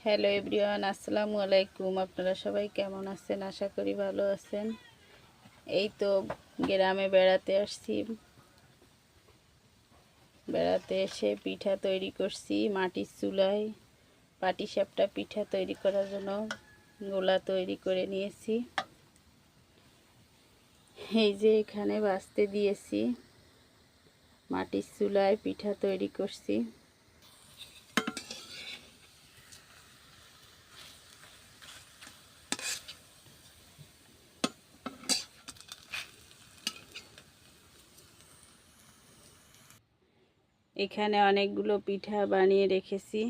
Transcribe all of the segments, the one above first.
Hello everyone, আসসালামু আলাইকুম। আপনারা সবাই কেমন আছেন? আশা করি ভালো আছেন। এই তো গ্রামে বেড়াতে আসছি। বেড়াতে এসে পিঠা তৈরি করছি মাটির চুলায়। পাটিসাপটা পিঠা তৈরি করার জন্য গোলা তৈরি করে নিয়েছি। এই যে এখানে ভাজতে দিয়েছি, মাটির চুলায় পিঠা তৈরি করছি। এখানে অনেকগুলো পিঠা বানিয়ে রেখেছি।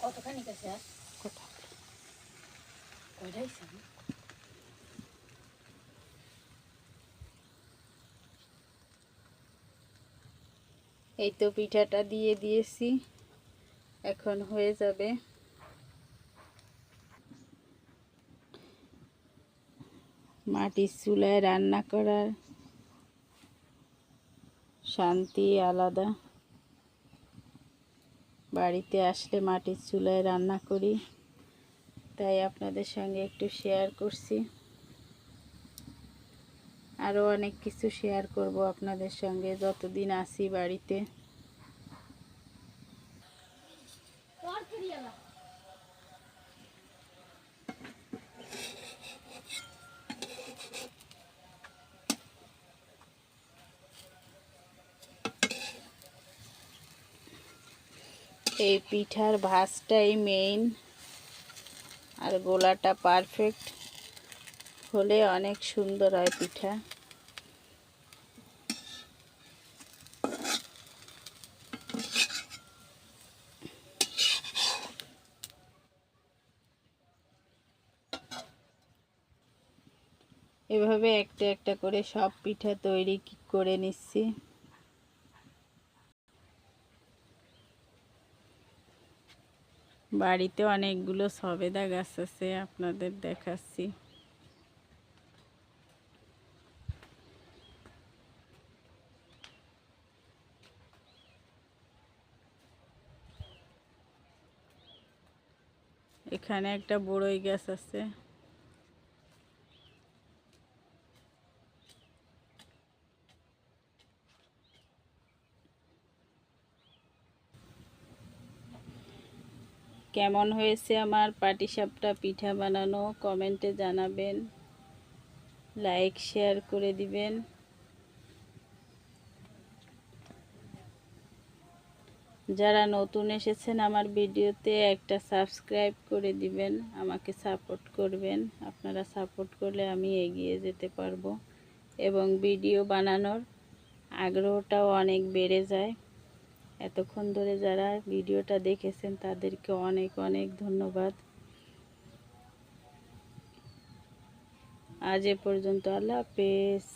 কতখানি কাছে এই তো পিঠাটা দিয়ে দিয়েছি, এখন হয়ে যাবে। মাটির চুলায় রান্না করার শান্তি আলাদা। বাড়িতে আসলে মাটির চুলায় রান্না করি, তাই আপনাদের সঙ্গে একটু শেয়ার করছি। আরও অনেক কিছু শেয়ার করব আপনাদের সঙ্গে যতদিন আসি বাড়িতে। এই পিঠার ভাজটাই মেইন, আর গোলাটা পারফেক্ট হলে অনেক সুন্দর হয় পিঠা। এভাবে একটা একটা করে সব পিঠা তৈরি করে নিচ্ছি। বাড়িতে অনেকগুলো সবেদা গাছ আছে, আপনাদের দেখাচ্ছি। এখানে একটা বড়ই গাছ আছে। কেমন হয়েছে আমার পাটিসাপটা পিঠা বানানো কমেন্টে জানাবেন, লাইক শেয়ার করে দিবেন। যারা নতুন এসেছেন আমার ভিডিওতে একটা সাবস্ক্রাইব করে দিবেন, আমাকে সাপোর্ট করবেন। আপনারা সাপোর্ট করলে আমি এগিয়ে যেতে পারবো এবং ভিডিও বানানোর আগ্রহটাও অনেক বেড়ে যায়। এতক্ষণ ধরে যারা ভিডিওটা দেখেছেন তাদেরকে অনেক অনেক ধন্যবাদ। আজ এ পর্যন্ত, আল্লাহ হাফেজ।